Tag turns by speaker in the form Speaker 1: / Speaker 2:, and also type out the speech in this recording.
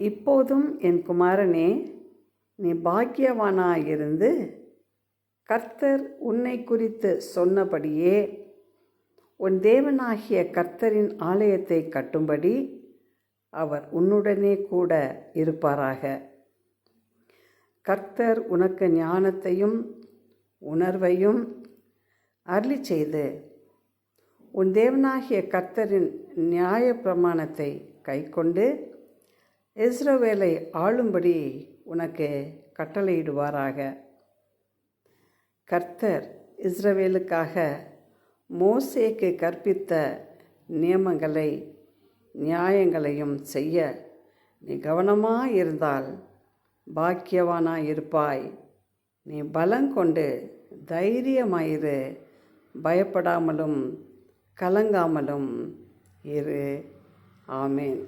Speaker 1: இப்போதும் என் குமாரனே, நீ பாக்கியவானாயிருந்து கர்த்தர் உன்னை குறித்து சொன்னபடியே உன் தேவனாகிய கர்த்தரின் ஆலயத்தை கட்டும்படி அவர் உன்னுடனே கூட இருப்பாராக. கர்த்தர் உனக்கு ஞானத்தையும் உணர்வையும் அருளி செய்து உன் தேவனாகிய கர்த்தரின் நியாயப்பிரமாணத்தை கைக்கொண்டு இஸ்ரவேலை ஆளும்படி உனக்கு கட்டளையிடுவாராக. கர்த்தர் இஸ்ரவேலுக்காக மோசேக்கு கற்பித்த நியமங்களை நியாயங்களையும் செய்ய நீ கவனமாயிருந்தால் பாக்கியவானாயிருப்பாய். நீ பலங்கொண்டு தைரியமாயிரு, பயப்படாமலும் கலங்காமலும் இரு. ஆமேன்.